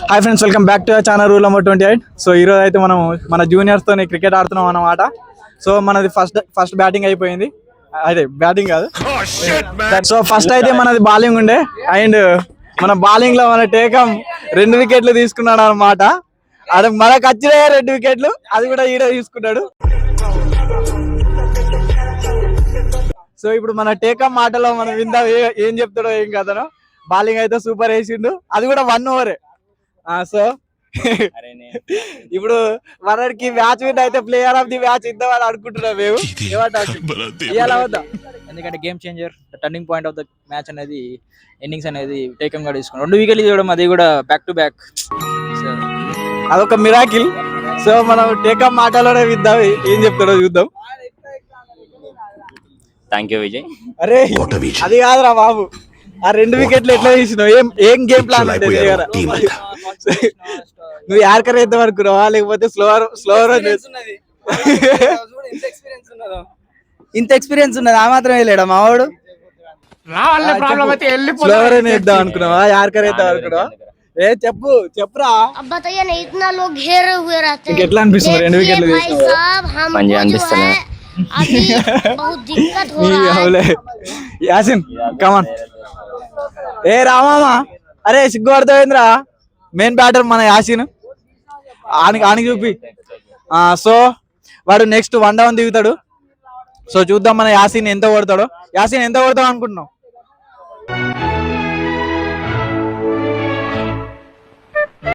Hi friends, welcome back to channel rule number 28. So ఈరోజు అయితే మనం మన జూనియర్స్తో క్రికెట్ ఆడుతున్నాం అన్నమాట. సో మనది ఫస్ట్ బ్యాటింగ్ అయిపోయింది. అదే బ్యాటింగ్ కాదు, సో ఫస్ట్ అయితే మనది బౌలింగ్ ఉండే. అండ్ మన బౌలింగ్ లో మన టేకం 2 వికెట్లు తీసుకున్నాడు అనమాట. అది మనకు వచ్చిన 2 వికెట్లు, అది కూడా ఈడ తీసుకున్నాడు. సో ఇప్పుడు మన టేకం మాటలో మనం విందాం ఏం చెప్తాడో ఏం కదనో. బౌలింగ్ అయితే సూపర్ వేసిండు, అది కూడా 1 ఓవరే. సో ఇప్పుడు మనకి మ్యాచ్ విన్ అయితే ప్లేయర్ ఆఫ్ ది మ్యాచ్ ఇద్దామని అనుకుంటున్నాం మేము. ఎందుకంటే game changer, turning point of the match అనేది, ఇన్నింగ్స్ అనేది టేకం గా తీసుకున్నాం. 2 వికెట్లు తీయడం, అది కూడా బ్యాక్ టు బ్యాక్, అదొక మిరాకిల్. సో మనం టేకం మాటలోనే విద్దాం, ఏం చెప్తాడో చూద్దాం. Thank you Vijay. అరే అది కాదురా బాబు, ఆ 2 వికెట్లు ఎట్లా తీసినావు? ఏం గేమ్ ప్లాన్ అంటే నువ్వు యార్కర్ వేద్దాం అనుకున్నావా, లేకపోతే స్లోవర్ ఇంత ఎక్స్పీరియన్స్ ఉన్నది? ఆ మాత్రం వెళ్ళాడా మావాడు? స్లోవర్ అని వేద్దాం అనుకున్నావా, యార్కర్ వేద్దాం అనుకున్నావా? చెప్పురా. ఎట్లా అనిపిస్తుంది 2 వికెట్లు మంచిగా అనిపిస్తుంది. యాసిన్ కమాన్. ఏ రామామా, అరే సిగ్గు పడతావేంద్రా? మెయిన్ బ్యాటర్ మన యాసిన్, ఆనికి చూపి. సో వాడు నెక్స్ట్ 1 డౌన్ దిగుతాడు. సో చూద్దాం మన యాసిన్ ఎంత కొడతాడో. యాసిన్ ఎంత కొడతావు అనుకుంటున్నావు?